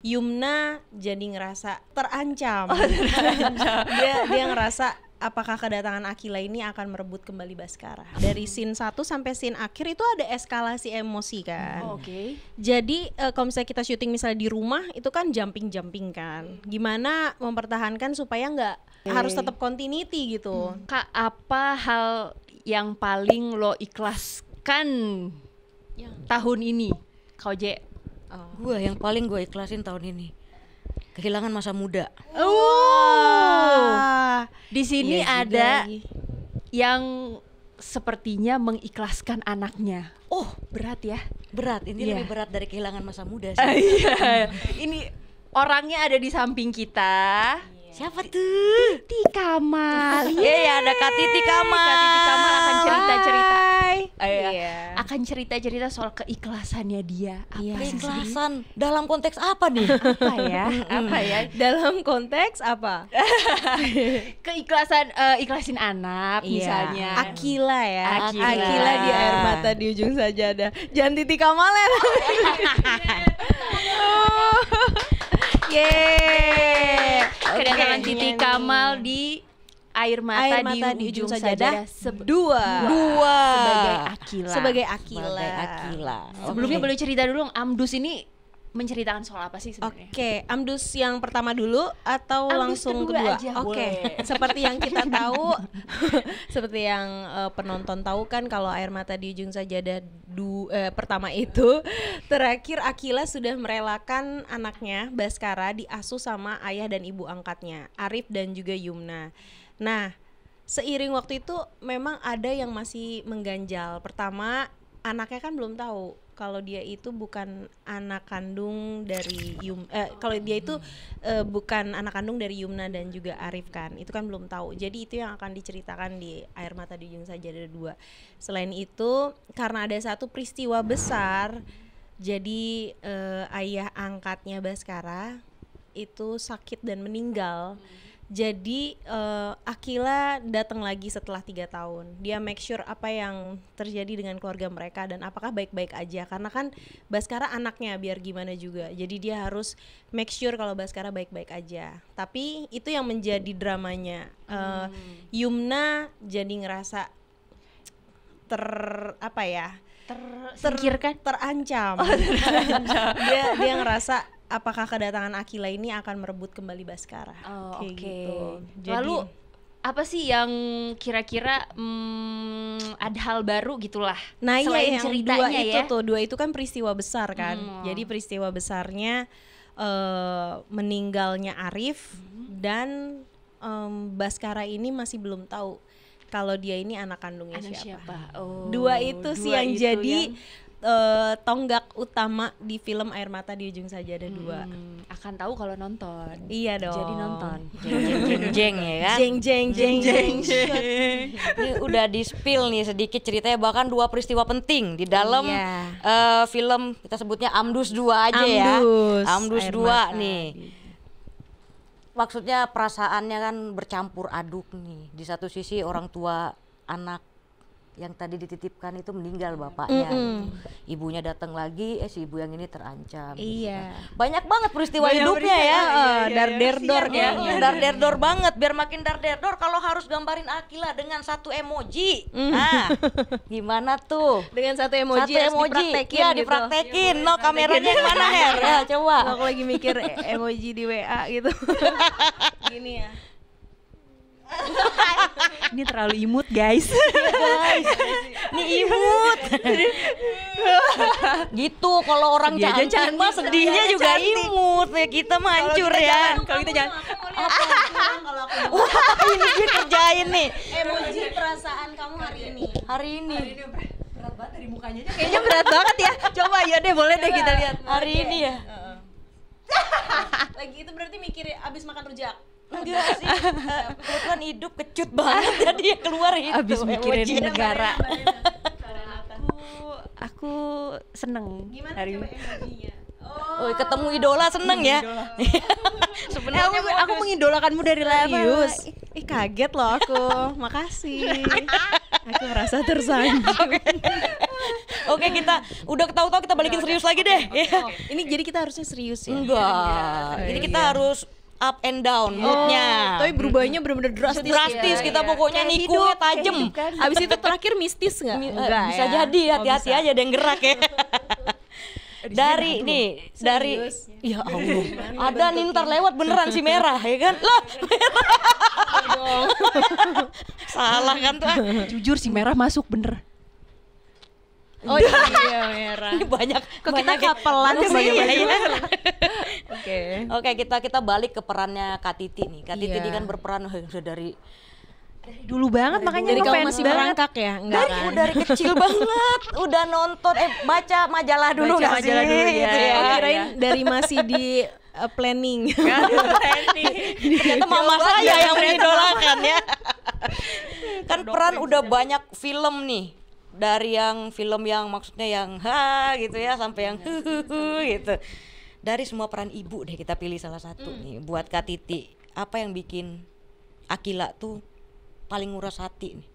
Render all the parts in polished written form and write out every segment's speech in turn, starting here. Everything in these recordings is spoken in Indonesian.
Yumna jadi ngerasa terancam. Dia ngerasa apakah kedatangan Akila ini akan merebut kembali Baskara. Dari scene 1 sampai scene akhir itu ada eskalasi emosi kan. Oke. Jadi kalau misalnya kita syuting misalnya di rumah itu kan jumping kan. Gimana mempertahankan supaya nggak harus tetap continuity gitu. Kak, apa hal yang paling lo ikhlaskan tahun ini, Kak Oje? Gue yang paling gue ikhlasin tahun ini kehilangan masa muda. Di sini Iya ada juga. yang sepertinya mengikhlaskan anaknya. Oh, berat ya. Berat, ini Iya. lebih berat dari kehilangan masa muda sih. Iya. Ini orangnya ada di samping kita. Siapa tuh? Titi Kamal. Iya, ada Kak Titi Kamal. Kak Titi Kamal akan cerita-cerita. Iya. Akan cerita-cerita soal keikhlasannya dia. Apa sih sebenarnya? Keikhlasan dalam konteks apa nih? Apa ya? Apa ya? Dalam konteks apa? Keikhlasan, ikhlasin anak misalnya. Akila ya. Akila. Di air mata di ujung sajadah. Jangan Titi Kamal ya. Yeay. Kedatangan Titi Kamal di air mata di ujung sajadah dua sebagai Akila. Sebagai Akila. Sebelumnya boleh cerita dulu, Amdus ini menceritakan soal apa sih sebenarnya? Oke, Amdus yang pertama dulu atau Amdus langsung kedua kedua? aja, Oke, boleh. seperti yang kita tahu, seperti yang penonton tahu kan kalau air mata di ujung sajadah pertama itu, terakhir Akila sudah merelakan anaknya Baskara diasuh sama ayah dan ibu angkatnya, Arif dan juga Yumna. Nah, seiring waktu itu memang ada yang masih mengganjal. Pertama, anaknya kan belum tahu kalau dia itu bukan anak kandung dari kalau dia itu bukan anak kandung dari Yumna dan juga Arif kan, itu kan belum tahu. Jadi itu yang akan diceritakan di Air Mata di Ujung Sajadah 2. Selain itu karena ada satu peristiwa besar, jadi ayah angkatnya Baskara itu sakit dan meninggal. Jadi Akila datang lagi setelah 3 tahun. Dia make sure apa yang terjadi dengan keluarga mereka dan apakah baik-baik aja. Karena kan Baskara anaknya biar gimana juga. Jadi dia harus make sure kalau Baskara baik-baik aja. Tapi itu yang menjadi dramanya. Yumna jadi ngerasa Tersingkirkan? terancam. Dia ngerasa apakah kedatangan Akila ini akan merebut kembali Baskara. Kayak Oke. gitu. Lalu apa sih yang kira-kira ada hal baru gitulah? Nah selain iya yang ceritanya dua itu kan peristiwa besar kan. Jadi peristiwa besarnya meninggalnya Arif dan Baskara ini masih belum tahu kalau dia ini anak kandungnya siapa. Oh, Dua itu sih dua yang itu jadi tonggak utama di film Air Mata di Ujung Sajadah 2. Akan tahu kalau nonton. Iya dong. Jadi nonton. Jeng ya kan? Jeng. Ini udah di spill nih sedikit ceritanya, bahkan 2 peristiwa penting di dalam film, kita sebutnya Amdus 2 aja ya. Amdus Air 2 Mata nih. Maksudnya perasaannya kan bercampur aduk nih. Di satu sisi orang tua anak yang tadi dititipkan itu meninggal bapaknya gitu. Ibunya datang lagi, si ibu yang ini terancam. Iya. Gitu. Banyak banget peristiwa hidupnya ya. Dar-der-dor kayaknya. Dar-der-dor banget. Biar makin dar-der-dor kalau harus gambarin Akila dengan satu emoji. Nah, gimana tuh? Dengan satu emoji, Satu harus dipraktekin Iya, gitu. dipraktekin. No, kameranya yang mana, Her? Ya, coba. Aku lagi mikir emoji di WA gitu. Gini ya. Ini terlalu imut guys. Ini imut. Gitu kalau orang Sedih aja cantik mah sedihnya juga imut. Ya kita mah hancur ya. Kalau kita jangan. Wah, ini dia kerjain nih. Emoji perasaan kamu hari ini. Hari ini. Berat banget dari mukanya aja. Kayaknya berat banget ya. Coba ya deh, boleh deh kita lihat. Hari ini ya. Lagi itu berarti mikir abis makan rujak. Enggak sih. Kebetulan hidup kecut banget jadi ya keluar itu. Abis mikirin emoji. negara. Aku seneng Gimana hari coba ini. emojinya? Oh, ketemu idola seneng ya. Sebenarnya aku mengidolakanmu dari lama. Serius? Kaget loh aku. Makasih. Aku merasa tersanjung. Oke, kita udah tahu-tahu kita balikin serius lagi deh. Oh, ini jadi kita harusnya serius ya? Enggak, ini kita harus up and down moodnya. Tapi berubahnya bener-bener drastis. Drastis kita pokoknya nikungnya tajem. Abis itu terakhir mistis nggak? Enggak Bisa ya? jadi, Oh, hati-hati bisa. aja ada yang gerak ya. Dari nih, dari ya Allah, ada nih ntar lewat beneran si merah ya kan? Lah, salah kan tuh. Jujur si merah masuk bener. Oh iya merah. Ini banyak. Kok kita banyak ya. kapelan Bagus sih? ya, ya. Oke. Oke, kita balik ke perannya Kak Titi nih. Kak Titi Iya. ini kan berperan sudah dari Dulu banget makanya Jadi gue kamu fans masih banget. merangkak ya? Enggak kan? dari kecil banget udah nonton baca majalah dulu Baca nggak majalah sih? dulu, Gitu ya. Oh, ya. kirain dari masih di planning. Ternyata mama saya yang mengidolakan ya. Kan peran udah banyak film nih. Dari yang film yang maksudnya yang gitu ya sampai yang gitu. Dari semua peran ibu deh kita pilih salah satu nih buat Kak Titi. Apa yang bikin Akila tuh paling nguras hati nih?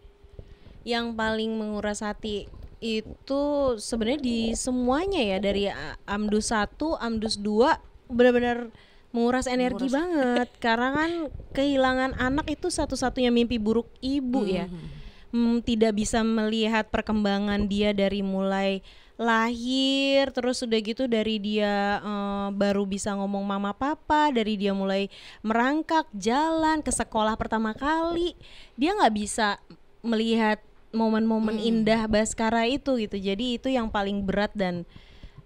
Yang paling menguras hati itu sebenarnya di semuanya ya, dari Amdus 1, Amdus 2 benar-benar menguras energi banget karena kan kehilangan anak itu satu-satunya mimpi buruk ibu ya. Tidak bisa melihat perkembangan dia dari mulai lahir, terus udah gitu dari dia baru bisa ngomong mama papa, dari dia mulai merangkak jalan ke sekolah pertama kali, dia nggak bisa melihat momen-momen indah Baskara itu gitu. Jadi itu yang paling berat dan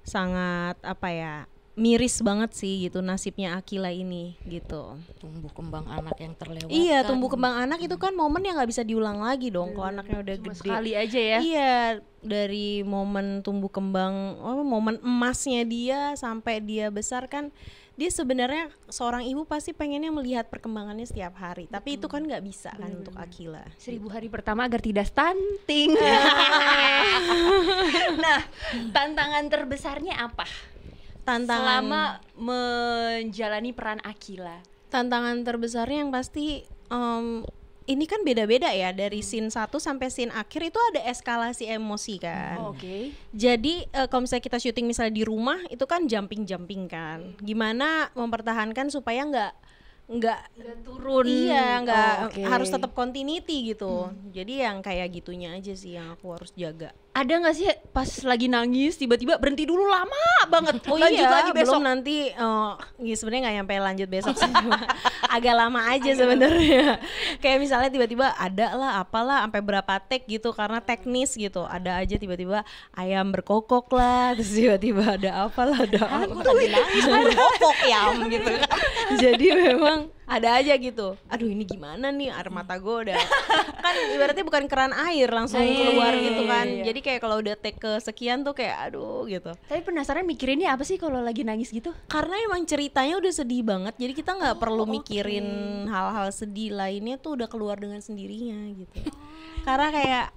sangat apa ya, miris banget sih gitu nasibnya Akila ini gitu. Tumbuh kembang anak yang terlewatkan. Iya, tumbuh kembang anak itu kan momen yang nggak bisa diulang lagi dong kalau anaknya udah Cuma gede. sekali aja ya. Iya, dari momen tumbuh kembang, momen emasnya dia sampai dia besar kan, dia sebenarnya seorang ibu pasti pengennya melihat perkembangannya setiap hari. Tapi itu kan nggak bisa kan untuk Akila. 1000 hari pertama agar tidak stunting. Nah, tantangan terbesarnya apa? Selama menjalani peran Akila. Tantangan terbesarnya yang pasti ini kan beda-beda ya, dari scene 1 sampai scene akhir itu ada eskalasi emosi kan. Oke. Jadi kalau misalnya kita syuting misalnya di rumah itu kan jumping kan. Gimana mempertahankan supaya nggak Turun. iya nggak Oke. harus tetap continuity gitu. Jadi yang kayak gitunya aja sih yang aku harus jaga. Ada nggak sih pas lagi nangis tiba-tiba berhenti dulu lama banget, Oh lanjut iya, lagi besok? belum nanti ya sebenarnya nggak nyampe lanjut besok sih, cuma agak lama aja sebenarnya. Kayak misalnya tiba-tiba ada lah apalah sampai berapa take gitu karena teknis gitu. Ada aja tiba-tiba ayam berkokok lah, terus tiba-tiba ada apalah ada apa. Aku lagi nangis kopok ya gitu kan. Jadi memang ada aja gitu. Aduh ini gimana nih, air mata gue udah kan ibaratnya bukan keran air langsung keluar gitu kan. Jadi kayak kalau udah take kesekian tuh kayak aduh gitu. Tapi penasaran mikirinnya apa sih kalau lagi nangis gitu? Karena emang ceritanya udah sedih banget, jadi kita nggak perlu mikirin hal-hal sedih lainnya tuh udah keluar dengan sendirinya gitu. Karena kayak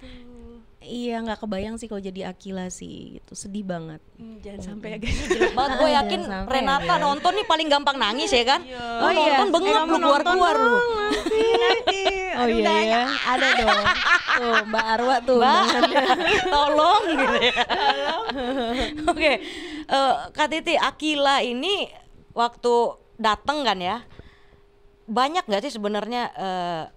iya nggak kebayang sih kalau jadi Akila sih gitu, sedih banget. Jangan sampai ya guys. Banget gue yakin Jangan sampai Renata ya. nonton nih paling gampang nangis ya kan. Oh Lu nonton bengep kamu lu keluar-keluar nonton lu. dong nanti. Oh iya ya, ada dong. Tuh Mbak Arwa tuh undangannya. Tolong gitu ya. Oke, Kak Titi, Akila ini waktu dateng kan ya, banyak nggak sih sebenarnya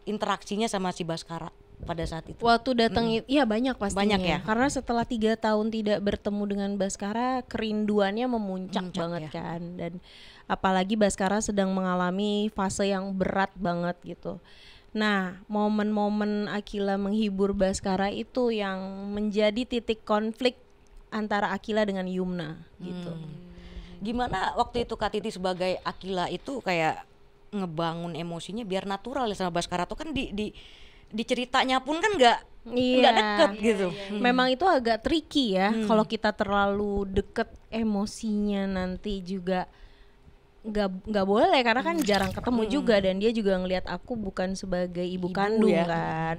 interaksinya sama si Baskara pada saat itu? Waktu datang iya banyak pastinya. Banyak ya? Karena setelah 3 tahun tidak bertemu dengan Baskara, kerinduannya memuncak banget ya. kan. Dan apalagi Baskara sedang mengalami fase yang berat banget gitu. Nah, momen-momen Akila menghibur Baskara itu yang menjadi titik konflik antara Akila dengan Yumna gitu. Gimana waktu itu Kak Titi sebagai Akila itu kayak ngebangun emosinya biar natural ya sama Baskara tuh kan di ceritanya pun kan nggak deket gitu. Memang itu agak tricky ya. Kalau kita terlalu deket emosinya nanti juga nggak boleh karena kan jarang ketemu juga dan dia juga ngelihat aku bukan sebagai ibu kandung ya. kan.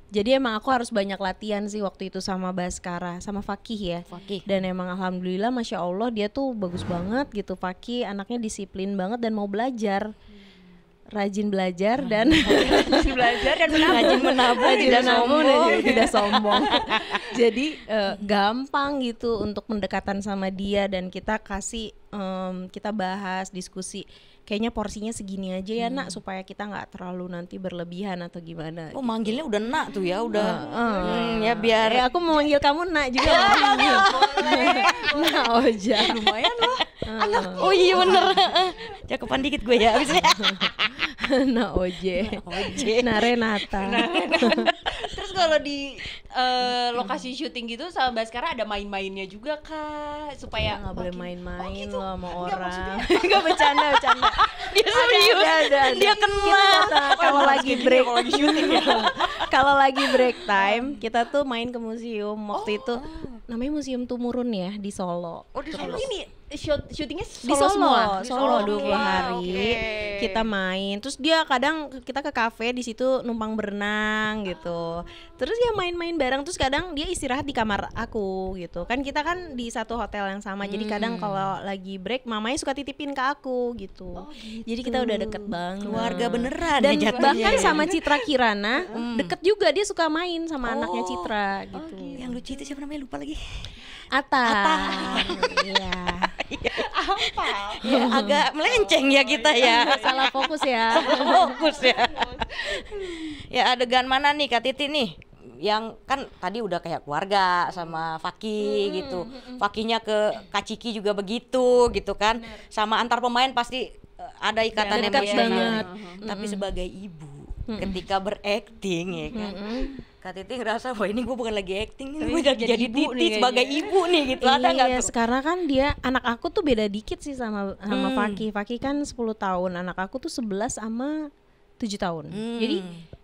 Jadi emang aku harus banyak latihan sih waktu itu sama Baskara, sama Fakih ya. Fakih. Dan emang alhamdulillah masya Allah dia tuh bagus banget gitu. Fakih anaknya disiplin banget dan mau belajar. rajin belajar dan belajar dan Rajin menabung, tidak sombong. tidak sombong. Jadi gampang gitu untuk pendekatan sama dia, dan kita kasih kita bahas diskusi. Kayaknya porsinya segini aja ya nak, supaya kita nggak terlalu nanti berlebihan atau gimana. Oh manggilnya udah nak tuh ya, udah ya biar aku mau manggil kamu nak juga. Nak Oja. lumayan loh. Oh iya bener. Cakepan dikit gue ya abisnya. Nak Oje. Nak Renata. Terus kalau di lokasi syuting gitu sama Baskara ada main-mainnya juga Kak, supaya Nggak boleh main-main loh sama Enggak, orang. maksudnya. Nggak bercanda. Dia serius. Dia kenal. Kalau lagi break, kalau lagi syuting ya. kalau lagi break time, kita tuh main ke museum. Waktu itu namanya Museum Tumurun ya di Solo. Oh di Solo. Ini syutingnya Di Solo, semua. Solo Solo. 20 hari. Oke. Kita main. Terus dia kadang kita ke kafe di situ numpang berenang gitu. Terus ya main-main bareng, terus kadang dia istirahat di kamar aku gitu. Kan kita kan di satu hotel yang sama. Jadi kadang kalau lagi break mamanya suka titipin ke aku gitu. Jadi kita udah deket banget. Keluarga beneran Dan ya jatuhnya bahkan ya. sama Citra Kirana deket juga, dia suka main sama anaknya Citra gitu. Yang lucu itu siapa namanya, lupa lagi. Atta. Iya. Ya, agak melenceng ya kita ya. Salah fokus ya. Fokus ya. Ya adegan mana nih Kak Titi nih? Yang kan tadi udah kayak keluarga sama Faki gitu. Fakinya ke Kak Ciki juga begitu gitu kan. Sama antar pemain pasti ada ikatan Dekat emosional. banget. Tapi sebagai ibu ketika berakting ya kan. Kak Titi ngerasa wah ini gue bukan lagi acting, ini gue lagi jadi ibu Titi nih sebagai kayaknya. ibu nih gitu. Ada nggak Iya, tuh? sekarang kan dia anak aku tuh beda dikit sih sama Faki. Faki kan 10 tahun, anak aku tuh 11 sama 7 tahun. Jadi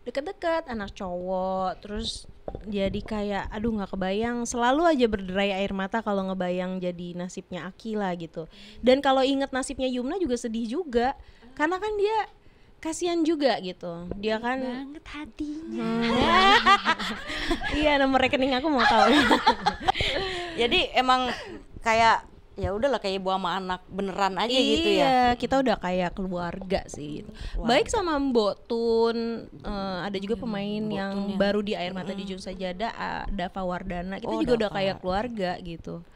deket-deket, anak cowok. Terus jadi kayak aduh nggak kebayang, selalu aja berderai air mata kalau ngebayang jadi nasibnya Akila gitu. Dan kalau inget nasibnya Yumna juga sedih juga, karena kan dia kasihan juga gitu. Dia kan Banget hatinya. iya, nomor rekening aku mau tahu. Jadi emang kayak ya udahlah kayak ibu sama anak beneran aja gitu ya. Iya, kita udah kayak keluarga sih gitu. Baik sama Mbok Tun, ada juga pemain yang baru di Air Mata Dijun Sajada, Dava Wardana. Kita juga udah kayak keluarga gitu.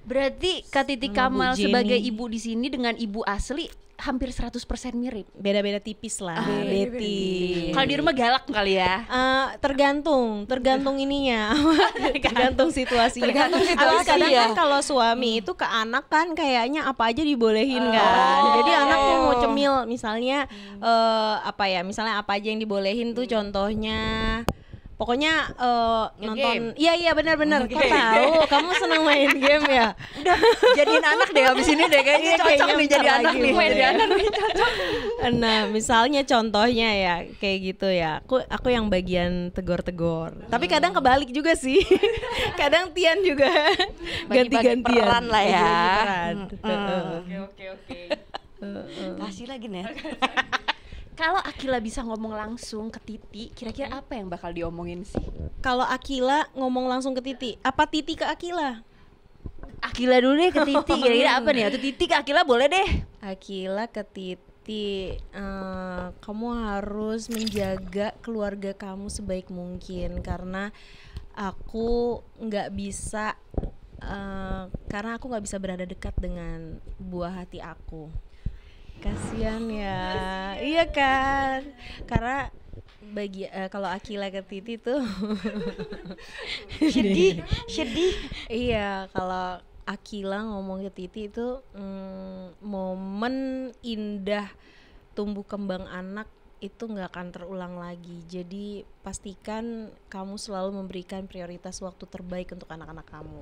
Berarti Kak Titi Sama Bu Kamal Jenny. sebagai ibu di sini dengan ibu asli hampir 100% mirip. Beda-beda tipis lah, Betty. Kalau di rumah galak kali ya. Tergantung ininya, tergantung situasinya. Tergantung Habis situasi kadang ya. kan kalau suami itu ke anak kan kayaknya apa aja dibolehin kan. Jadi anaknya mau cemil misalnya misalnya apa aja yang dibolehin tuh contohnya. Pokoknya nonton, iya benar-benar. Kok tahu? Kamu senang main game ya? Udah jadiin anak deh abis ini deh kayaknya Iya, cocok kayaknya nih jadi bentar anak lagi nih. udah Jadi ya. anak nih cocok. Nah, misalnya contohnya ya kayak gitu ya. Aku yang bagian tegor-tegor. Tapi kadang kebalik juga sih. Kadang Tian juga ganti-gantian. peran lah ya. Bagi-bagi peran. Oke. Kasih lagi nih. Kalau Akila bisa ngomong langsung ke Titi, kira-kira apa yang bakal diomongin sih? Kalau Akila ngomong langsung ke Titi, apa Titi ke Akila? Akila dulu deh ke Titi, kira-kira apa nih? Atau Titi ke Akila boleh deh. Akila ke Titi, kamu harus menjaga keluarga kamu sebaik mungkin karena aku nggak bisa berada dekat dengan buah hati aku. Kasian ya, iya kan? Karena kalau Akila ke Titi tuh sedih. iya, kalau Akila ngomong ke Titi itu momen indah tumbuh kembang anak itu nggak akan terulang lagi. Jadi pastikan kamu selalu memberikan prioritas waktu terbaik untuk anak-anak kamu.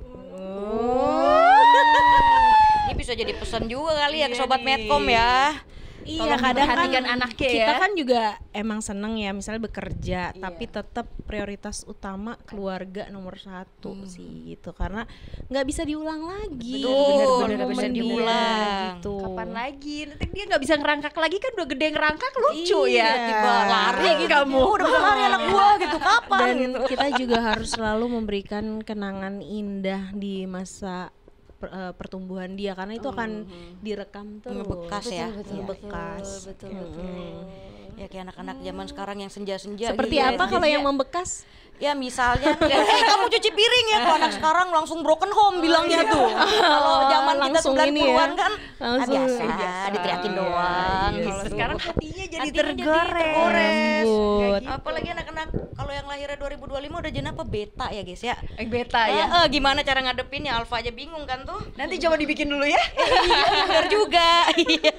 Ini bisa jadi pesan juga kali ya ke sobat Medcom ya. Iya, Tolong kadang kan diperhatikan anaknya kita ya. kan juga emang seneng ya misalnya bekerja, tapi tetap prioritas utama keluarga nomor satu sih gitu, karena nggak bisa diulang lagi. Betul, Bener-bener bisa momen diulang. gitu. Kapan lagi? Nanti dia nggak bisa ngerangkak lagi kan udah gede ngerangkak lucu Iya. ya. Tiba lari gitu. kamu. Udah bisa lari anak gua gitu kapan Dan gitu. kita juga harus selalu memberikan kenangan indah di masa pertumbuhan dia, karena itu akan direkam terus, Ngebekas ya. Ngebekas. betul. Ya kayak anak-anak zaman sekarang yang senja-senja Seperti gitu ya. apa kalau yang membekas? Ya misalnya kamu cuci piring ya, kalau anak sekarang langsung broken home bilangnya tuh. Kalau zaman kita langsung 90-an ini ya. kan Langsung biasa diteriakin doang Kalau gitu. sekarang hatinya jadi Hatinya tergores. Lembut. Apalagi anak-anak kalau yang lahirnya 2025 udah jadi apa beta ya guys ya. Beta ya. Gimana cara ngadepinnya, Alfa aja bingung kan tuh. Nanti coba dibikin dulu ya. Bener juga. Iya.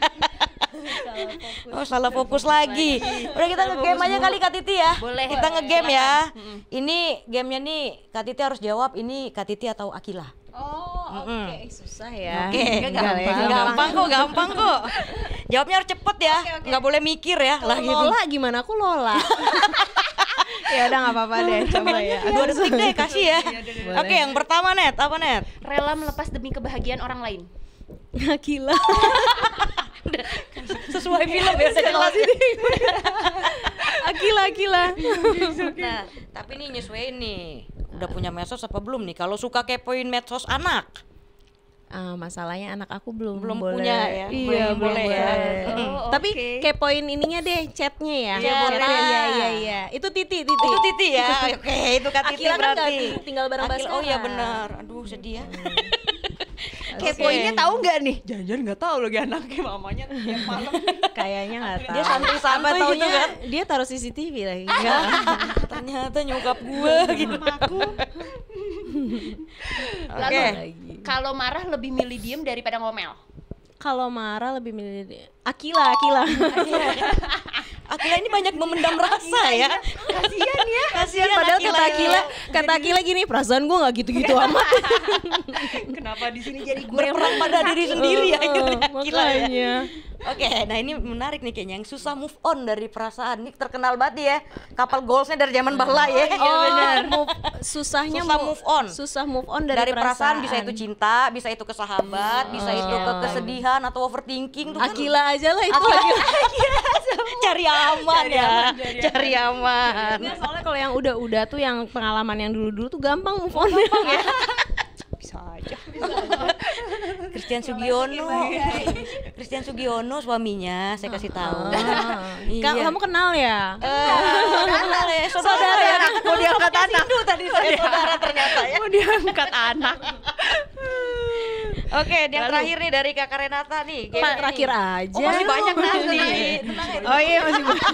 Salah fokus lagi. Udah kita nge-game aja kali Kak Titi ya. Boleh. Kita nge-game ya. Ini gamenya nih Kak Titi harus jawab ini Kak Titi atau Akila. Oh, oke. Susah ya. Oke, Gampang. gampang kok. Jawabnya harus cepet ya, nggak boleh mikir ya. Lah gitu. Lola gimana? Aku Lola. Ya udah nggak apa-apa deh, coba ya. 2 detik deh kasih ya. Boleh. Oke, yang pertama Net, apa Net? Rela melepas demi kebahagiaan orang lain. Gila. Sesuai film ya jelas ini. Akila. Nah, tapi nih nyesuaiin nih. Udah punya medsos apa belum nih? Kalau suka kepoin medsos anak. Masalahnya anak aku belum Belum boleh. punya ya? Iya, Belum boleh ya. Oh, Tapi oke. kepoin ininya deh, chatnya ya. Iya, boleh. Iya. Itu Titi. Itu Titi ya. Oke, itu Kak Titi Akila kan berarti. nggak tinggal bareng Akila, Baskara. oh iya benar. Aduh, sedih ya. Kepoinnya tahu nggak nih? Jangan-jangan nggak tahu lagi anaknya mamanya tiap malam. Kayaknya nggak tahu. Dia santai-santai Apa gitu taunya kan. dia taruh CCTV lagi. Enggak. Ternyata nyokap gue gitu. Lalu Oke. kalau marah lebih milih diem daripada ngomel. Kalau marah lebih milih Akila. Akila ini banyak memendam rasa ya. Kasian ya. Kasihan Padahal Akila kata ya. Akila, gini, perasaan gue nggak gitu-gitu amat. Kenapa di sini jadi gue Berperang pada diri sendiri akhirnya Akila ya. Makanya. Oke, nah ini menarik nih kayaknya yang susah move on dari perasaan. Ini terkenal banget ya. Kapal goalsnya dari zaman bahla ya. Susahnya Susah move on. Susah move on Dari perasaan bisa itu cinta, bisa itu ke sahabat, bisa itu ke kesedihan atau overthinking tuh kan. Akila aja lah itu. Akila. Cari aman ya. Cari aman. Nggak, soalnya kalau yang udah tuh yang pengalaman yang dulu-dulu tuh gampang move on ya. bisa aja. Christian Sugiono. Christian Sugiono suaminya saya kasih tahu. Iya. Kamu kenal ya? Kenal ya, saudara ya. Mau diangkat anak. Tadi saya saudara ternyata ya. Mau diangkat anak. Oke, yang terakhir nih dari Kakak Renata nih. game ini. Terakhir aja. Oh, masih banyak nanti. Oh iya masih banyak.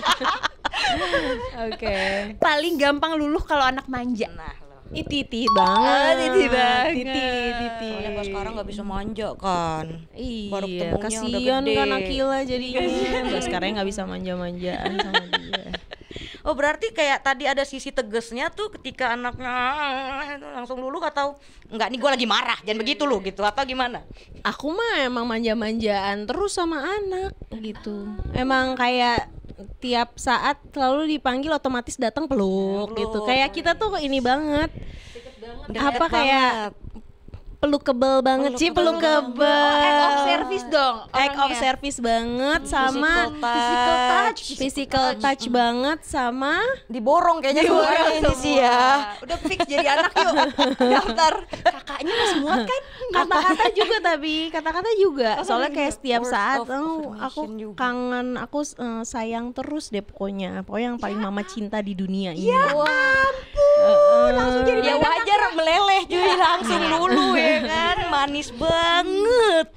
Oke. Paling gampang luluh kalau anak manja. Nah, lo. Titi banget. Titi banget. Titi. Soalnya kalau sekarang nggak bisa manja kan. Baru Iya, ketemunya udah kasihan gede. kan Akila jadinya. Udah sekarang nggak bisa manja-manjaan sama dia. Oh, berarti kayak tadi ada sisi tegesnya tuh ketika anaknya langsung luluh atau enggak nih gue lagi marah, jangan begitu lu gitu atau gimana? Aku mah emang manja-manjaan terus sama anak gitu. Emang kayak tiap saat selalu dipanggil otomatis datang peluk gitu. Kayak kita tuh ini banget. Deket Apa kayak peluk kebel banget sih, peluk kebel. Act of service dong. Act of service banget sama physical touch banget sama Diborong kayaknya semuanya ini sih ya. Udah fix jadi anak yuk. Daftar. Kakaknya masih muat kan? kata-kata juga, tapi kata-kata juga. Soalnya kayak setiap Words saat of aku affirmation juga. kangen, aku sayang terus deh pokoknya yang paling mama cinta di dunia ini. Langsung jadi ya wajar meleleh cuy, langsung lulu ya kan, manis banget.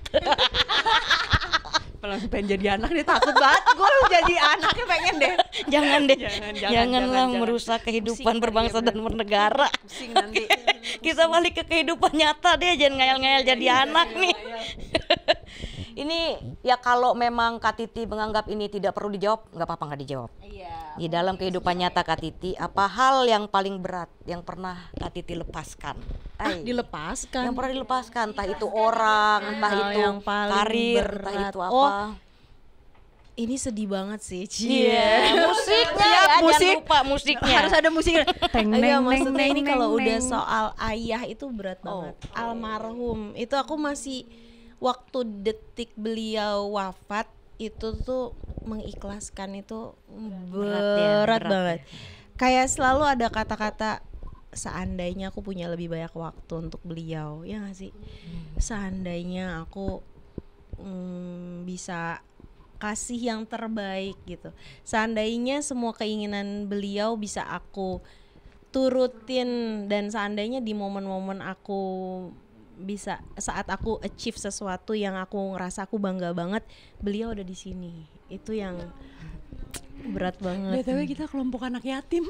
Langsung pengen jadi anak deh, takut banget gue jadi anaknya pengen deh. Jangan deh, Jangan, janganlah merusak kehidupan berbangsa dan bernegara. Pusing nanti. Kita balik ke kehidupan nyata deh, jangan ngayal-ngayal jadi anak nih. Ini ya kalau memang Kak Titi menganggap ini tidak perlu dijawab, nggak apa-apa nggak dijawab. Di dalam kehidupan nyata Kak Titi, apa hal yang paling berat yang pernah Kak Titi lepaskan? Dilepaskan. Yang pernah dilepaskan, entah itu orang, entah Hal itu yang paling karir, berat. entah itu apa. Oh, ini sedih banget sih. Musiknya ya, musik. jangan lupa musiknya. Harus ada musiknya. Enggak, maksudnya ini kalau udah soal ayah itu berat banget. Almarhum itu aku masih waktu detik beliau wafat itu tuh mengikhlaskan itu berat Berat ya, banget. Kayak selalu ada kata-kata seandainya aku punya lebih banyak waktu untuk beliau, ya nggak sih? Seandainya aku bisa kasih yang terbaik gitu. Seandainya semua keinginan beliau bisa aku turutin, dan seandainya di momen-momen aku bisa, saat aku achieve sesuatu yang aku ngerasa aku bangga banget, beliau ada di sini. Itu yang berat banget. BTW kita kelompok anak yatim.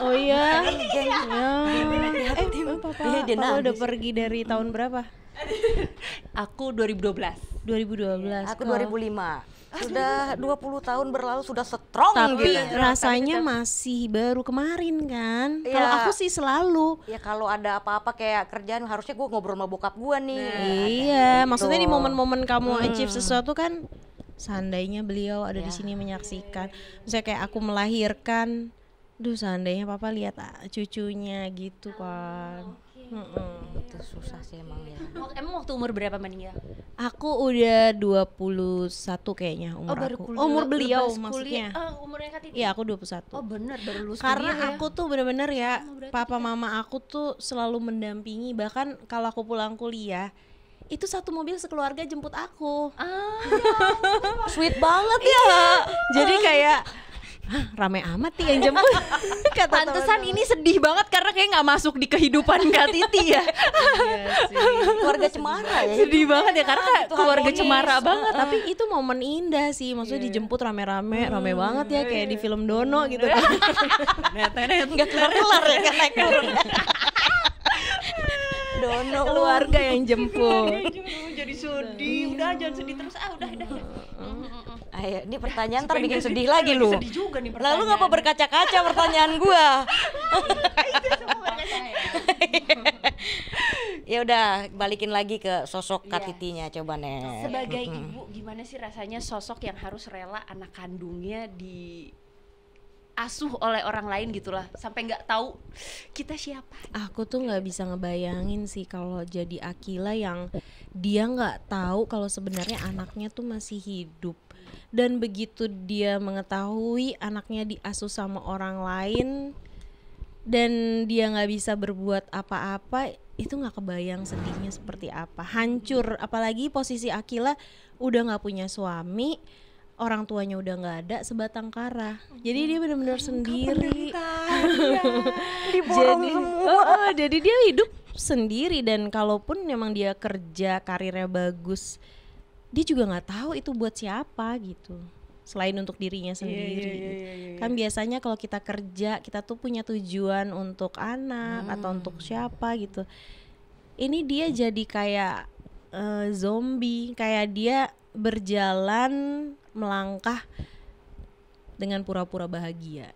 Oh iya. Iya, dia Papa udah nangis. pergi dari tahun berapa? Aku 2012. 2012. Aku 2005. Sudah 20 tahun berlalu, sudah strong Tapi gitu. rasanya masih baru kemarin kan? Iya. Kalau aku sih selalu. Ya kalau ada apa-apa kayak kerjaan, harusnya gue ngobrol sama bokap gue nih. Iya, maksudnya di Tuh. momen-momen kamu achieve sesuatu kan, seandainya beliau ada di sini menyaksikan. Misalnya kayak aku melahirkan, duh seandainya papa lihat cucunya gitu kan. Itu susah sih emang ya. Emang waktu umur berapa meninggal? Aku udah 21 kayaknya umur baru aku. kuliah, Umur beliau lulus maksudnya. kuliah. Umurnya Kak Titi? Iya, aku 21. Oh bener, baru lulus Karena kuliah ya? aku tuh bener-bener ya, papa mama aku tuh selalu mendampingi. Bahkan kalau aku pulang kuliah, itu satu mobil sekeluarga jemput aku. Sweet banget ya. Jadi kayak, hah, rame amat nih yang jemput. Kata Pantesan ini sedih banget karena kayak nggak masuk di kehidupan Kak Titi ya. iya sih. Keluarga cemara ya. Sedih banget ya karena kayak Itu keluarga harmonis. cemara banget. Tapi itu momen indah sih, maksudnya dijemput rame-rame, rame banget ya kayak di film Dono gitu kan. Nggak kelar-kelar ya kan naik turun. Dono Keluarga yang jemput. Jadi sedih, udah jangan sedih terus udah. Ayo, ini pertanyaan ntar bikin sedih lagi lu. Sedih juga nih Lalu ngapa berkaca-kaca pertanyaan gua? Ya udah, balikin lagi ke sosok Kak Titinya coba nih. Sebagai ibu, gimana sih rasanya sosok yang harus rela anak kandungnya diasuh oleh orang lain gitulah, sampai nggak tahu kita siapa? Aku tuh nggak bisa ngebayangin sih kalau jadi Akila yang dia nggak tahu kalau sebenarnya anaknya tuh masih hidup, dan begitu dia mengetahui anaknya diasuh sama orang lain dan dia nggak bisa berbuat apa-apa, itu nggak kebayang sedihnya seperti apa, hancur. Apalagi posisi Akila udah nggak punya suami, orang tuanya udah nggak ada, sebatang kara. Jadi dia benar-benar sendiri. Jadi dia hidup sendiri, dan kalaupun memang dia kerja karirnya bagus, dia juga nggak tahu itu buat siapa gitu, selain untuk dirinya sendiri. Kan biasanya kalau kita kerja, kita tuh punya tujuan untuk anak atau untuk siapa gitu. Ini dia jadi kayak zombie, kayak dia berjalan melangkah dengan pura-pura bahagia.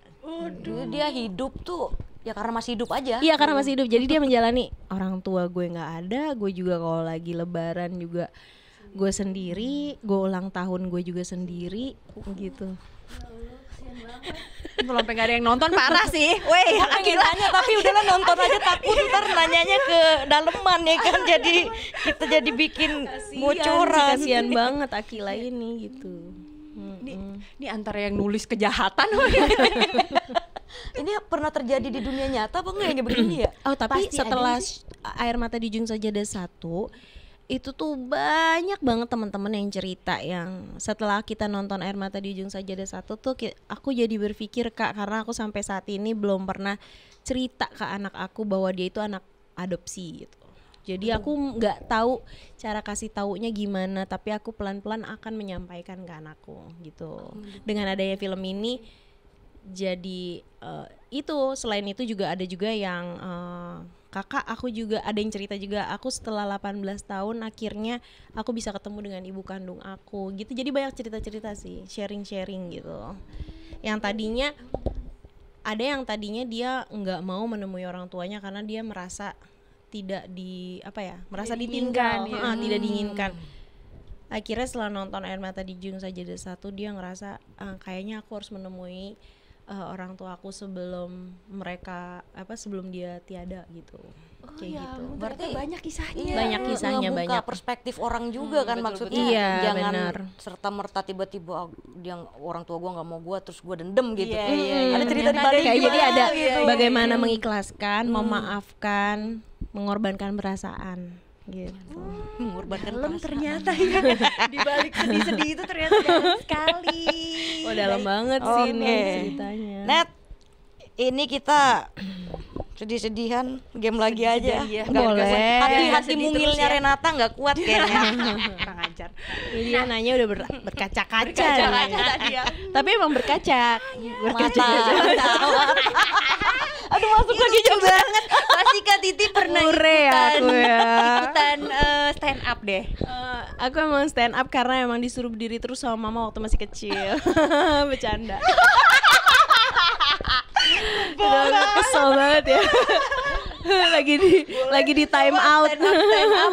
Dia hidup tuh ya karena masih hidup aja. Iya, karena masih hidup. Jadi dia menjalani, orang tua gue nggak ada, gue juga kalau lagi lebaran juga gue sendiri, gue ulang tahun gue juga sendiri gitu. Belum sampai nggak ada yang nonton, parah sih. Weh, Pengen nanya tapi udahlah nonton aja, takut ntar nanyanya ke daleman ya kan, jadi kita jadi bikin bocoran. Kasian banget Akila ini gitu. ini antara yang nulis kejahatan. Ini pernah terjadi di dunia nyata apa enggak ya begini ya? Oh, tapi Pasti setelah ada Air Mata di Ujung Sajadah 1 itu tuh banyak banget teman-teman yang cerita, yang setelah kita nonton Air Mata di Ujung Sajadah 1 tuh aku jadi berpikir, Kak, karena aku sampai saat ini belum pernah cerita ke anak aku bahwa dia itu anak adopsi gitu. Jadi aku nggak tahu cara kasih taunya gimana, tapi aku pelan-pelan akan menyampaikan ke anakku gitu. Dengan adanya film ini, jadi itu selain itu juga ada juga yang kakak aku juga ada yang cerita juga, aku setelah 18 tahun akhirnya aku bisa ketemu dengan ibu kandung aku gitu. Jadi banyak cerita-cerita sih, sharing-sharing gitu. Yang tadinya ada yang tadinya dia nggak mau menemui orang tuanya karena dia merasa tidak merasa ditinggal, tidak diinginkan. Akhirnya setelah nonton Air Mata di Ujung Sajadah 1, dia ngerasa kayaknya aku harus menemui orang tua aku sebelum dia tiada gitu. kayak gitu. Berarti banyak kisahnya. Banyak kisahnya, ngebuka banyak. perspektif orang juga kan, betul, maksudnya. Iya, Jangan benar. serta merta tiba-tiba dia orang tua gua nggak mau gua terus gua dendam gitu. Iya, iya, iya. Ada cerita di Ternyata balik Kayak juga jadi ada gitu. bagaimana mengikhlaskan, memaafkan, mengorbankan perasaan gitu. Mengorbankan Dalam perasaan. ternyata ya. Di balik sedih-sedih itu ternyata dalam sekali. Oh, dalam banget sih ini Oke. ceritanya. Net, ini kita sedih-sedihan game lagi aja. Iya. Boleh. Hati-hati Sedih mungilnya terus ya. Renata nggak kuat kayaknya. Kurang ajar. Ini dia nanya udah berkaca-kaca. Berkaca-kaca nih. tadi ya. Tapi emang berkaca. Mata. Aduh, masuk lagi juga banget. Pasti Kak Titi pernah Mure aku ya. ikutan stand up deh. Aku emang stand up karena emang disuruh berdiri terus sama mama waktu masih kecil. Bercanda. Udah kesel banget ya. lagi di time out. Stand up.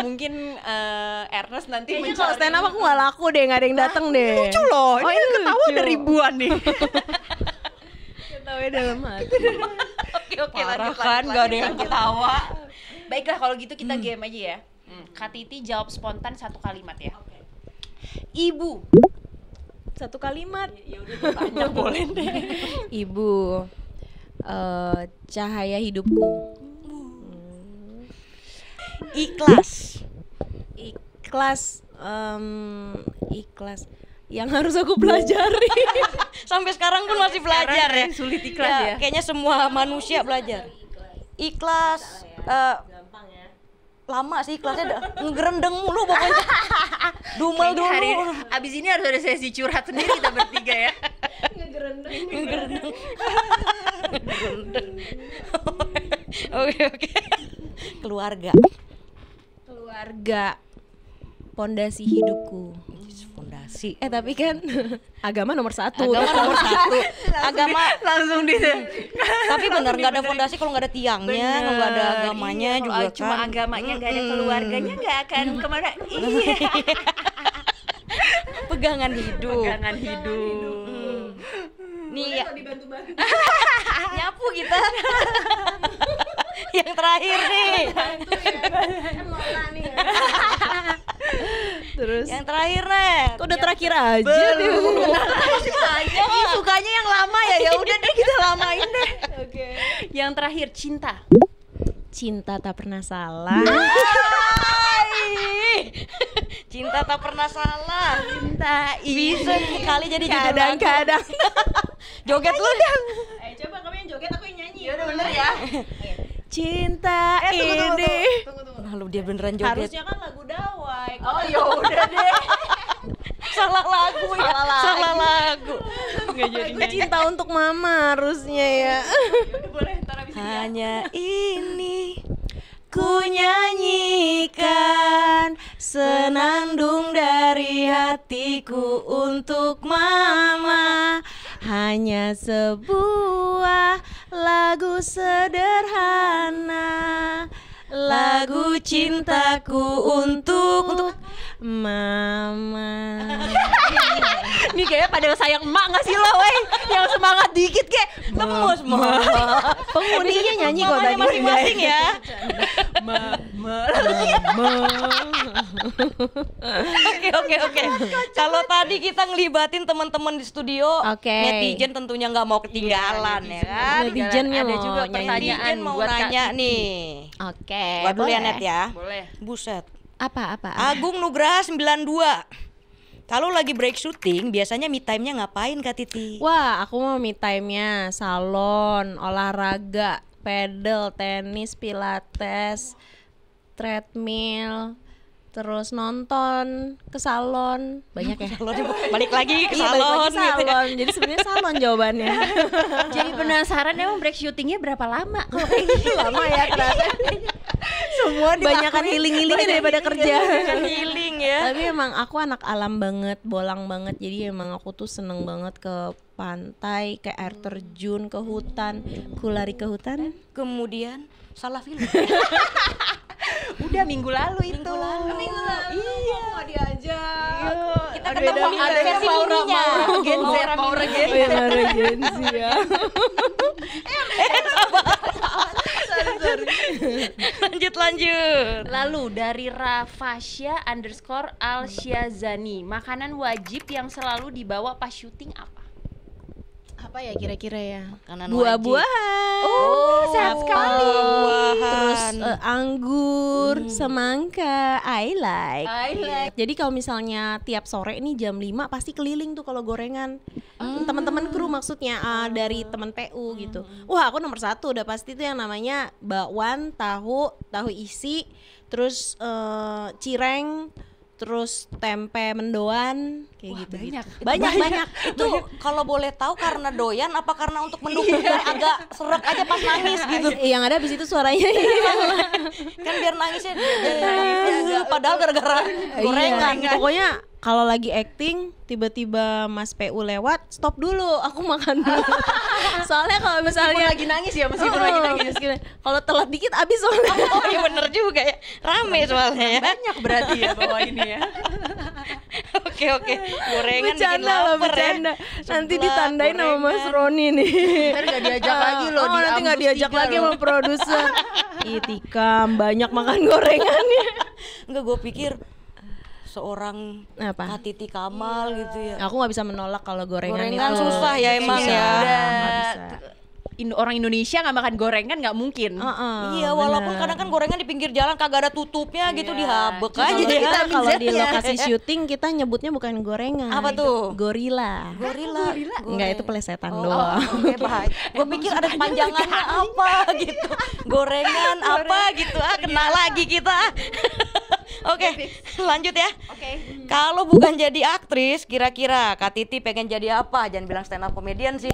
Mungkin Ernest nanti Kayaknya kalau stand up aku gak laku deh, gak ada yang dateng deh. lucu loh. Oh, ini ketawa lucu. ada ribuan nih. Ketawa dalam hati. Oke, Parah kan, gak ada yang ketawa. Baiklah kalau gitu kita game aja ya. Kak Titi jawab spontan satu kalimat ya. Ibu. Satu kalimat. Ya udah banyak boleh deh. Ibu, cahaya hidupku. Ikhlas. Ikhlas, ikhlas. Yang harus aku pelajari. Sampai sekarang pun masih belajar ya. Sulit ikhlas ya. Kayaknya semua manusia belajar. Ikhlas. Gampang ya. Lama sih ikhlasnya, ngerendeng mulu pokoknya. Dumel Kayaknya hari dulu. abis ini harus ada sesi curhat sendiri kita bertiga ya. Oke. Keluarga. Keluarga, pondasi hidupku. Fondasi. Tapi kan agama nomor satu. Agama nomor satu. Agama. Langsung di Tapi benar nggak ada fondasi kalau nggak ada tiangnya, kalau nggak ada agamanya Iya, juga kalau cuma kan. agamanya nggak ada keluarganya nggak akan kemana. Iya. Pegangan hidup. Pegangan hidup. Nih ya. Nyapu kita. Yang terakhir nih. Terus Yang terakhir nih. kok udah terakhir aja nih. Sukanya yang lama ya. Ya udah deh kita lamain deh. Oke. Yang terakhir cinta. Cinta tak pernah salah. Cinta tak pernah salah. Cinta Bisa sekali jadi judul lagu. Kadang-kadang. Joget lu dong. Coba kamu yang joget, aku yang nyanyi. Ya udah bener ya. Cinta ini. Nah, lu dia beneran joget. Harusnya kan lagu Dawai. Oh ya udah deh. Salah lagu ya. Salah lagu. Nggak jadi. Lagu cinta untuk mama harusnya ya. Boleh ntar abis ini. Hanya ini Ku nyanyikan senandung dari hatiku untuk mama. Hanya sebuah lagu sederhana, lagu cintaku untuk mama. Ini kayaknya pada sayang emak nggak sih lo, wey? Yang semangat dikit kek. lemes mama. Penghuninya nyanyi kok Mamanya tadi. masing-masing ya. Oke. Kalau tadi kita ngelibatin teman-teman di studio, Oke. netizen tentunya nggak mau ketinggalan ya kan. Netizennya ada mau juga nyanyi. pertanyaan Netizen mau buat Kak nanya Titi. nih. Oke. Buat dulu ya boleh. Net ya. Boleh. Buset. Apa? Agung Nugraha 92. Kalau lagi break syuting, biasanya me time-nya ngapain Kak Titi? Wah, aku mau me time-nya salon, olahraga, pedal, tenis, pilates, treadmill, terus nonton ke salon. Banyak ya? Balik lagi ke Iya, balik salon, lagi gitu ya. salon. Jadi sebenarnya salon jawabannya. Jadi penasaran emang break syutingnya berapa lama? Kalau Lama ya ternyata. Semua Banyakan healing-healingnya daripada kerja. healing ya. Tapi emang aku anak alam banget, bolang banget. Jadi emang aku tuh seneng banget ke pantai, ke air terjun, ke hutan. Ku lari ke hutan. Kemudian salah film. udah minggu lalu itu. Minggu lalu. Iya. Mau diajak. Kita ketemu ada versi Maura mininya. Gen Z, Maura Gen Z. Oh ya, Maura Gen Z ya. Lanjut. Lalu dari Rafasya_Alshiazani, makanan wajib yang selalu dibawa pas syuting apa? Apa ya kira-kira ya? Makanan Buah-buahan. Sehat sekali. Terus anggur, semangka, I like. Jadi kalau misalnya tiap sore ini jam 5 pasti keliling tuh kalau gorengan. Teman-teman kru maksudnya dari teman PU gitu. Wah, aku nomor 1 udah pasti tuh yang namanya bakwan, tahu isi, terus cireng, terus tempe mendoan kayak gitu. Banyak. Itu kalau boleh tahu karena doyan apa karena untuk mendukung biar agak serak aja pas nangis gitu. Yang ada abis itu suaranya Kan biar nangisnya padahal gara-gara gorengan kan. Pokoknya kalau lagi acting tiba-tiba Mas PU lewat, stop dulu, aku makan dulu. Soalnya kalau misalnya lagi nangis ya, meskipun lagi nangis. Kalau telat dikit abis soalnya. Oh iya bener juga ya, rame soalnya ya. Banyak berarti ya bawa ini ya. Oke, gorengan bikin Bercanda loh, lapar ya. bercanda. Nanti Seblak, ditandain sama Mas gorengan. Roni nih. Ntar gak diajak lagi loh, di nanti nggak Ambus diajak 3 lagi loh. sama produser. Itikam banyak makan gorengannya. Enggak, gue pikir seorang Apa? Kak Titi Kamal gitu ya. Aku nggak bisa menolak kalau gorengan Gorengan itu. susah ya emang Susah. ya. Nggak bisa. Orang Indonesia nggak makan gorengan nggak mungkin. Iya, walaupun kadang kan gorengan di pinggir jalan kagak ada tutupnya gitu, dihabek aja Jadi ya. kita kalau di lokasi syuting kita nyebutnya bukan gorengan. Apa tuh? Gorila. Gorila. Enggak, itu pelesetan Oh, doang. oke, baik. Gue pikir ada panjangannya apa gitu. Gorengan apa gitu. Kena lagi kita. Oke, lanjut ya. Kalau bukan jadi aktris, kira-kira Kak Titi pengen jadi apa? Jangan bilang stand up comedian sih.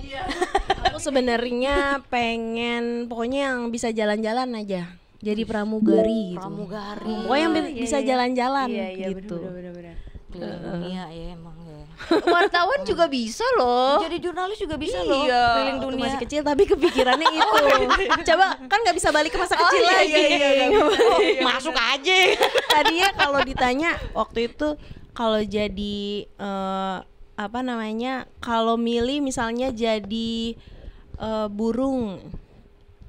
Aku sebenarnya pengen pokoknya yang bisa jalan-jalan aja. Jadi pramugari gitu. Pramugari. Pokoknya yang bisa jalan-jalan gitu. Bener-bener. Keliling dunia ya emang ya. Wartawan juga bisa loh. Jadi jurnalis juga bisa loh. Iya. Keliling Waktu dunia. masih kecil tapi kepikirannya itu. Coba kan nggak bisa balik ke masa kecil lagi. Masuk aja. Tadinya kalau ditanya waktu itu kalau jadi apa namanya, kalau milih misalnya jadi burung,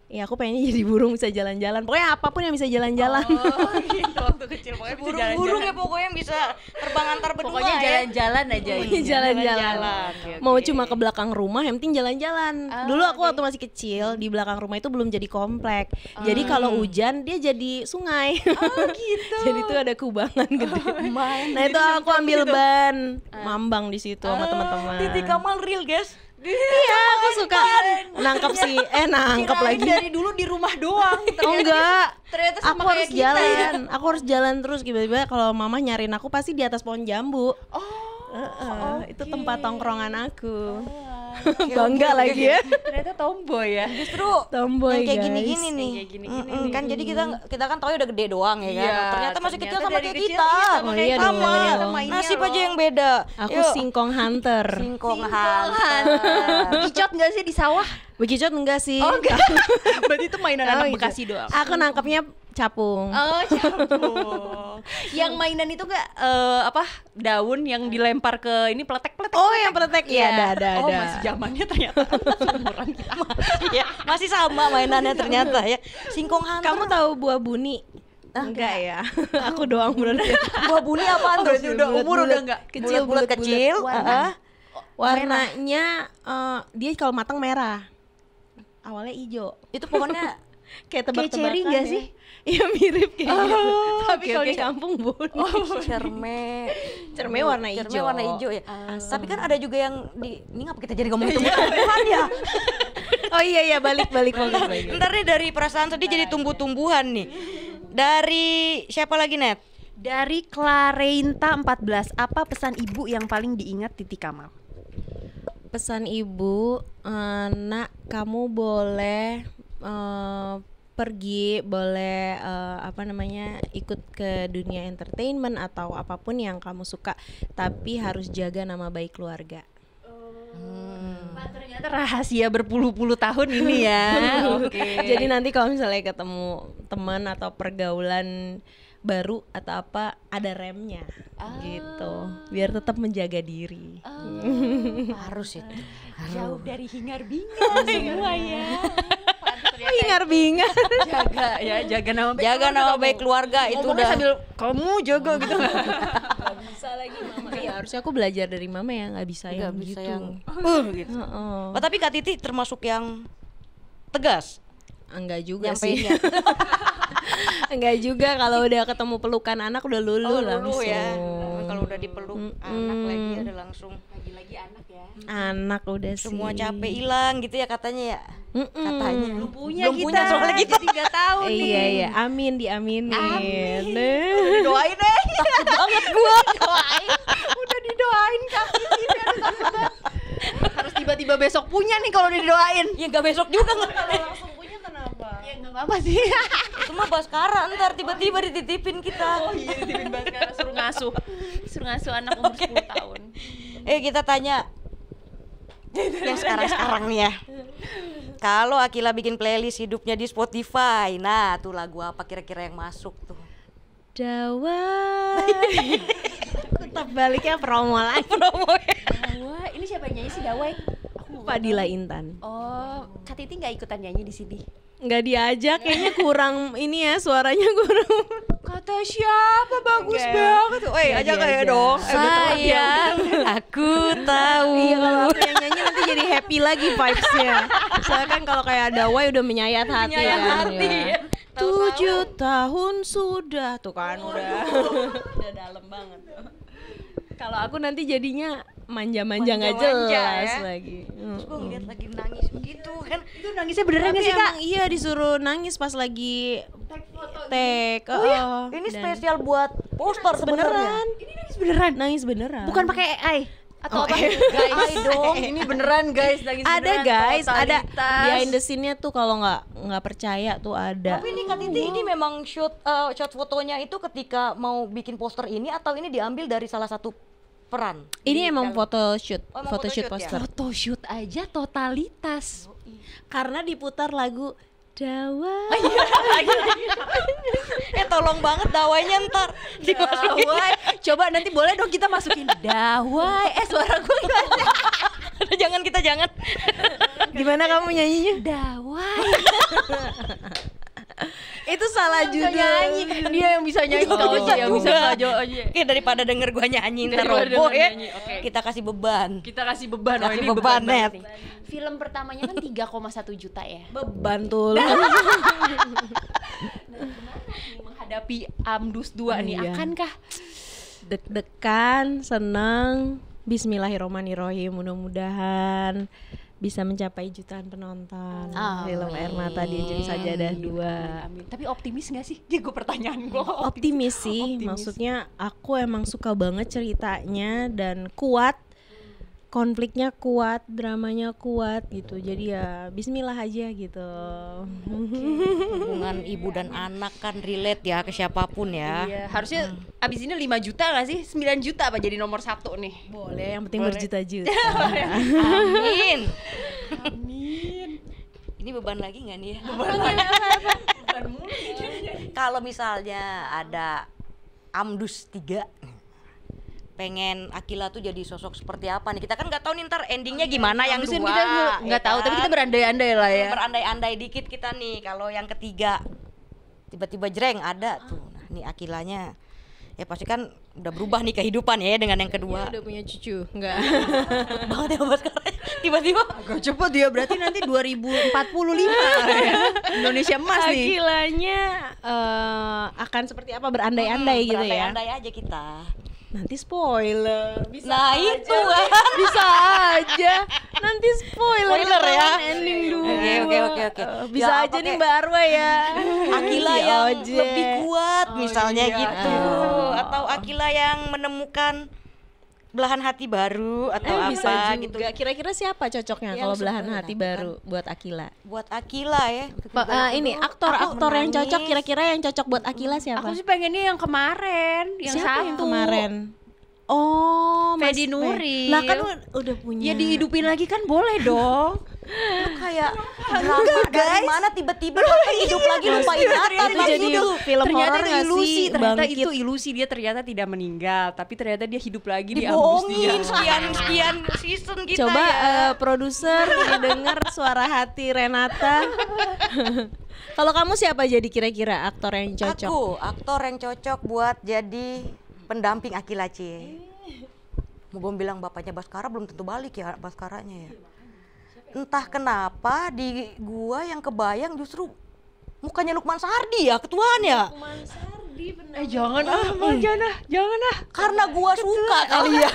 ya aku pengennya jadi burung bisa jalan-jalan. Pokoknya apapun yang bisa jalan-jalan. Oh gitu, waktu kecil pokoknya bisa Burung-burung ya jalan-jalan. pokoknya yang bisa terbang antar benua Pokoknya ya. jalan-jalan aja. Pokoknya jalan-jalan. Oke. Mau cuma ke belakang rumah, yang penting jalan-jalan. Dulu aku waktu masih kecil di belakang rumah itu belum jadi komplek. Jadi kalau hujan dia jadi sungai. Oh gitu. Jadi tuh ada kubangan gede. Nah itu aku ambil ban, mambang di situ sama teman-teman. Titi Kamal real guys. Iya, aku suka nangkep sih. Nangkep lagi. Dari dulu di rumah doang. Oh enggak. Ternyata sama Aku kayak harus kita jalan. Aku harus jalan terus, tiba-tiba kalau mama nyariin aku pasti di atas pohon jambu. Itu tempat tongkrongan aku. Bangga lagi ya. Ternyata tomboy ya. Justru Tomboy, yang kayak guys. gini-gini nih. Kayak gini-gini Kan jadi kita kan tahu udah gede doang ya kan. Iya, Ternyata masih kecil ternyata sama dari kayak kecil, kita. iya, sama kayak kita. Sama. Ternyata mainnya Nasib aja loh. yang beda. Aku Yuk. singkong hunter. Singkong hunter. Kicot nggak sih di sawah? Bekicot enggak sih. Oh enggak. Berarti itu mainan Oh, anak gitu. Bekasi doang. Aku nangkepnya capung. Oh, capung. Yang mainan itu enggak apa? Daun yang dilempar ke ini peletek-peletek. Oh, yang peletek ya, ada. Oh, masih zamannya ternyata umuran kita. Ya, masih sama mainannya ternyata ya. Singkong hunter. Kamu tahu buah buni? Enggak ya. Aku doang berarti. buah buni apaan tuh? Berarti udah umur udah enggak? Kecil, Bulat-bulat kecil. Warnanya dia kalau matang merah. Awalnya hijau. Itu pohonnya Kayak tebak-tebakan. cherry nggak ya. sih? Iya mirip kayak gitu. Tapi oke, kalau oke. di kampung buni. cerme. Cerme warna hijau. Cerme warna hijau ya. Tapi kan ada juga yang ini ngapa kita jadi ngomong tumbuh-tumbuhan ya? Oh iya balik. Ntar nih dari perasaan sedih jadi tumbuh-tumbuhan nih. Dari siapa lagi, Net? Dari Clarenta 14, apa pesan ibu yang paling diingat Titi Kamal? Pesan ibu, nak kamu boleh pergi, boleh ikut ke dunia entertainment atau apapun yang kamu suka, tapi harus jaga nama baik keluarga. Ternyata rahasia berpuluh-puluh tahun ini ya. Oke. Jadi nanti kalau misalnya ketemu teman atau pergaulan baru atau apa, ada remnya gitu, biar tetap menjaga diri. Harus itu. Jauh dari hingar-bingar semua ya. Bingar-bingar. Jaga nama baik. Jaga nama baik keluarga itu Ngomongnya udah. sambil kamu jaga gitu. Gak bisa lagi mama. Iya harusnya aku belajar dari mama ya, nggak bisa Nggak yang bisa gitu. yang gitu. Heeh. Oh, tapi Kak Titi termasuk yang tegas. Enggak juga sih. Nyampeinnya. Enggak juga, kalau udah ketemu pelukan anak udah lulu Oh, langsung. dulu ya. Kalau udah dipeluk anak lagi ada langsung. Lagi-lagi anak ya. Anak udah sih. Semua capek hilang gitu ya katanya ya. Katanya. Belum punya Belum punya soalnya kita. Jadi nggak tahu nih. Iya iya, amin diaminin. Doain deh. Banget gua. Udah didoain kaki ini harus tiba-tiba besok punya nih kalau udah didoain. Ya nggak besok juga nggak. Langsung punya kenapa? Ya nggak apa-apa sih. Cuma Baskara ntar tiba-tiba dititipin kita. Oh iya, ditipin Baskara suruh ngasuh anak umur 10 tahun. Kita tanya yang sekarang nih ya. Kalau Akila bikin playlist hidupnya di Spotify, nah tuh lagu apa kira-kira yang masuk tuh? Dawai. Tetap baliknya promo lagi. Dawai, ini siapa yang nyanyi sih Dawai? Fadila Intan. Oh, Kak Titi nggak ikutan nyanyi di sini? Nggak diajak, kayaknya kurang ini ya, suaranya kurang. Kata siapa bagus banget? Woi, Nggak ajak kayak diajak. dong. Sayang, aku tahu. Iya, kalau aku yang nyanyi nanti jadi happy lagi vibes-nya. Soalnya kan kalau kayak Dawai udah menyayat hati Menyayat kan. hati, Ya. ya. 7 tahun sudah tuh kan udah dalam banget. Kalau aku nanti jadinya manja-manja nggak Manja-manja, jelas ya. lagi. Terus gue ngeliat lagi nangis begitu kan. Itu nangisnya beneran Tapi nggak sih Kak? emang iya disuruh nangis pas lagi tag. Oh ya, ini spesial buat poster sebenarnya. Ini nangis beneran. Nangis beneran. Bukan pakai AI atau apa? Guys, dong. Ini beneran guys, nangis Ada beneran. guys, ada Totalitas. behind the scene-nya tuh kalau nggak percaya tuh ada. Tapi ini Kak Titi ini memang shot fotonya itu ketika mau bikin poster ini atau ini diambil dari salah satu peran? Ini emang photoshoot, Oh, emang photoshoot photoshoot ya? poster. Photoshoot aja totalitas. Karena diputar lagu Dawai. Tolong banget dawainya ntar dimasukin. Dawai. Coba nanti boleh dong kita masukin Dawai. Suara gue gimana? Jangan kita jangan. Gimana kamu nyanyinya? Dawai. Itu salah judul. Dia yang bisa nyanyi. Kak Oji yang bisa Kak Oji. Oke, daripada denger gua nyanyi ntar Daripada roboh denger ya. nyanyi, oke. Kita kasih beban. Kita kasih beban. Kasih ini beban, banget Net. nih. Film pertamanya kan 3,1 juta ya. Beban tuh. Menghadapi Amdus 2 nih, Iya. akankah? Deg-degan, seneng. Bismillahirrahmanirrahim. Mudah-mudahan bisa mencapai jutaan penonton. Film Air Mata di Ujung Sajadah 2. Amin. Tapi optimis gak sih? Dia gue pertanyaan gue. Optimis sih, maksudnya aku emang suka banget ceritanya dan kuat, konfliknya kuat, dramanya kuat gitu. Jadi ya Bismillah aja gitu. Hubungan ibu dan anak kan relate ya ke siapapun ya. Iya, harusnya abis ini 5 juta gak sih? 9 juta apa jadi nomor 1 nih? Boleh, yang penting Boleh. berjuta-juta. Amin. Amin. Ini beban lagi nggak nih? Bukan mulu. Kalau misalnya ada Amdus 3 pengen Akila tuh jadi sosok seperti apa nih? Kita kan nggak tahu nih ntar endingnya gimana yang Amdusin dua. kita nggak tahu, tapi kita berandai-andai lah ya. Berandai-andai dikit kita nih. Kalau yang ketiga tiba-tiba jreng ada tuh. Nah, nih Akilanya ya pasti kan udah berubah nih kehidupan ya dengan yang kedua. Udah punya cucu, enggak? Banget ya Mas sekarang. Tiba-tiba Agak cepet dia, berarti nanti 2045 ya. Indonesia emas nih. Akilanya akan seperti apa berandai-andai gitu ya? berandai-andai aja kita. Nanti spoiler. Bisa Nah, aja. itu kan. Bisa aja. Nanti spoiler, Spoiler ya. Ending dulu. Oke. Bisa Ya, aja apa nih kek? Mbak Arwa ya. Akila Si yang Ojek. lebih kuat misalnya iya. gitu. Atau Akila yang menemukan belahan hati baru atau apa Bisa gitu. juga. Kira-kira siapa cocoknya Yang kalau belahan suka hati kan. baru buat Akila? Buat Akila ya. Ini aktor-aktor yang menangis. cocok, kira-kira yang cocok buat Akila siapa? Aku sih pengennya yang kemarin, yang Siapa yang satu kemarin? Oh, Mas Fedi Nuril. Lah kan udah punya. Ya dihidupin lagi kan boleh dong. Lu kayak drama dari mana tiba-tiba Bapak hidup lagi lupa ingatan itu lagi jadi tuh. film Ternyata horor itu nggak ilusi, sih? ternyata Bangkit. itu ilusi, dia ternyata tidak meninggal, tapi ternyata dia hidup lagi di ambus dia. Dibohongin sekian season kita Coba ya. produser dengar suara hati Renata. Kalau kamu siapa jadi kira-kira aktor yang cocok? Aku aktor yang cocok buat jadi pendamping Akila Cie. Mau gue bilang bapaknya Baskara belum tentu balik ya Baskaranya ya. Entah kenapa di gua yang kebayang justru mukanya Lukman Sardi ya ketuanya. Jangan jangan ah. Karena gua suka kali ya.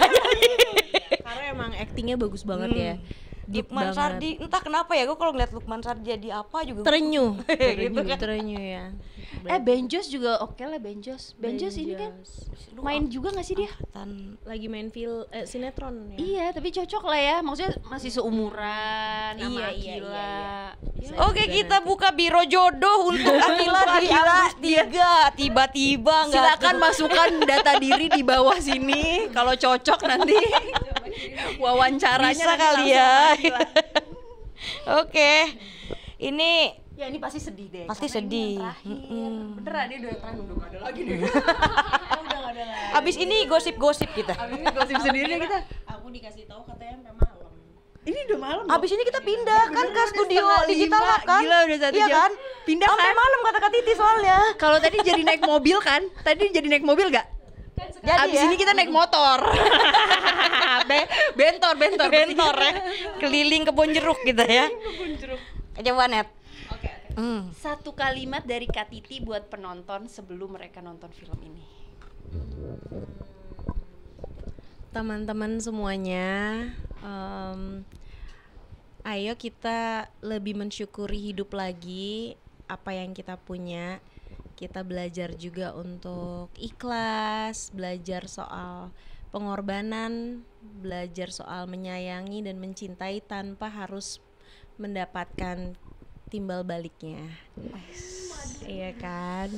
Karena emang aktingnya bagus banget ya. Deep Lukman banget. Sardi entah kenapa ya gua kalau ngeliat Lukman Sardi jadi apa juga Terenyuh, Gitu kan. terenyuh ya. Benjos juga oke lah, Benjos ini kan main juga nggak sih dia? Tan- Lagi main sinetron ya. Iya, tapi cocok lah ya, maksudnya masih seumuran sama Iya, Akila. Bisa Oke, juga kita nanti. buka biro jodoh untuk Akila di Ambus 3. Tiba-tiba nggak Silakan masukkan data diri di bawah sini. Kalau cocok nanti wawancaranya bisa nanti kali langsung ya. sama Akila. Oke. Ini Ya ini pasti sedih deh. pasti karena ini sedih. yang terakhir. Beneran dia udah yang terakhir udah gak ada lagi nih. Abis ini gosip-gosip kita. Abis ini gosip sendiri nih kita. Aku dikasih tahu katanya sampai malam. Ini udah malam. Abis ini kita pindah kan ke studio digital Lab kan? Gila udah 1 Iya jam. kan? Pindah Sampai kan? malam kata Kak Titi soalnya. Kalau tadi jadi naik mobil kan? Tadi jadi naik mobil gak? Jadi Abis ya, ini kita naik motor. bentor. bentor ya. Keliling kebun jeruk gitu ya. Coba Net. Oke. Satu kalimat dari Kak Titi buat penonton sebelum mereka nonton film ini. Teman-teman semuanya, ayo kita lebih mensyukuri hidup lagi apa yang kita punya. Kita belajar juga untuk ikhlas, belajar soal pengorbanan, belajar soal menyayangi dan mencintai tanpa harus mendapatkan timbal baliknya. Iya kan?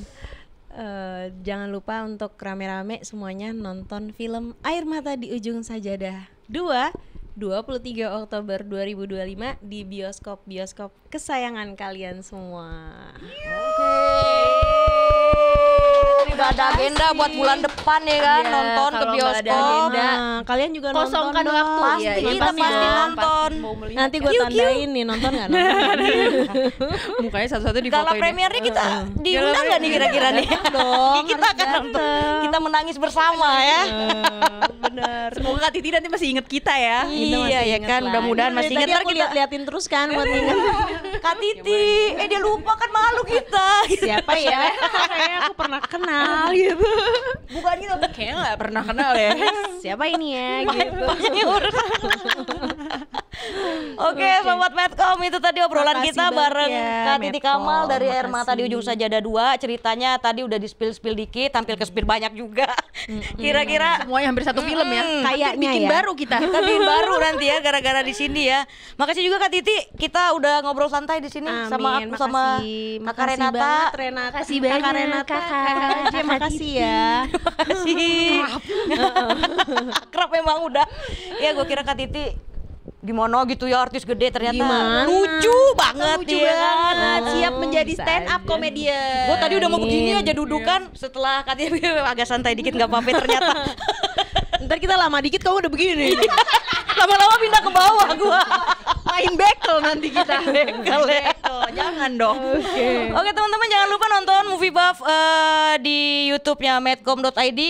Jangan lupa untuk rame-rame semuanya nonton film Air Mata di Ujung Sajadah 2 23 Oktober 2025 di bioskop-bioskop kesayangan kalian semua. Udah ada agenda buat bulan depan ya kan, Iya, nonton ke kalau nggak ada bioskop. agenda, Kalian juga kosongkan nonton waktu. dong. Pasti, Ya, kita pasti pasti dong, nonton. pasti mau melihat. Nanti gue tandain nih nonton nggak nonton. Mukanya satu-satu di Gala premiernya kita diundang nggak nih kira-kira nih? dong, Kita harus akan nonton, kita menangis bersama ya. Bener. Semoga Kak Titi nanti masih inget kita ya. Iya ya kan, mudah-mudahan masih ingat. Tadi Ntar aku kita liatin terus kan buat ingat. Kak Titi, dia lupa kan malu kita. Siapa ya? Kayaknya aku pernah kenal gitu. Bukan gitu. Kayaknya nggak pernah kenal ya. Siapa ini ya gitu. Oke, Sobat Medcom, itu tadi obrolan Makasih kita banget bareng ya, Kak Titi Medcom. Kamal dari Air Mata di Makasih. Ujung Sajadah 2. Ceritanya tadi udah di-spill dikit, tampil ke spill banyak juga. Kira-kira Semuanya hampir satu film ya. Kayaknya bikin ya. baru kita. kita bikin baru nanti ya gara-gara di sini ya. Makasih juga Kak Titi, kita udah ngobrol santai di sini sama aku sama Kakak Renata. banget Renata. Makasih Kakak banyak, Renata. Kakak. Makasih ya. Makasih. Akrab memang udah. Ya gue kira Kak Titi gimana gitu ya, artis gede ternyata. Gimana? Lucu banget Lucu ya. banget. Siap menjadi bisa stand up aja. komedian. Gue tadi udah mau begini aja dudukan, setelah Kak Titi agak santai dikit nggak apa-apa ternyata. Ntar kita lama dikit kamu udah begini. Lama-lama pindah ke bawah gua. main bekel nanti kita. Bekel ya. Jangan dong. Oke teman-teman, jangan lupa nonton Movie Buff di YouTube-nya medcom.id.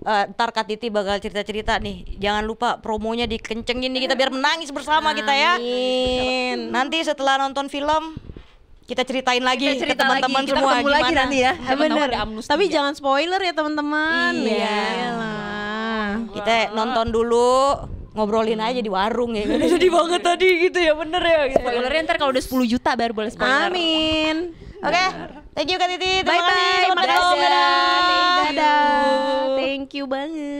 Ntar Kak Titi bakal cerita-cerita nih. Jangan lupa promonya dikencengin nih kita biar menangis bersama kita ya. Amin. Nanti setelah nonton film kita ceritain lagi Kita cerita ke teman-teman lagi, kita semua ketemu lagi gimana. nanti ya. Ah, bener. Ada Amnus Tapi 3. jangan spoiler ya teman-teman. Iya. Iyalah. Kita nonton dulu, ngobrolin aja di warung ya. Sedih banget tadi gitu ya, bener ya. Gitu. Spoilernya ntar kalau udah 10 juta baru boleh spoiler. Amin. Oke, thank you Kak Titi. Bye Terima kasih bye. Sobat Medcom. Makasih. Dadah. Dadah. Thank you banget.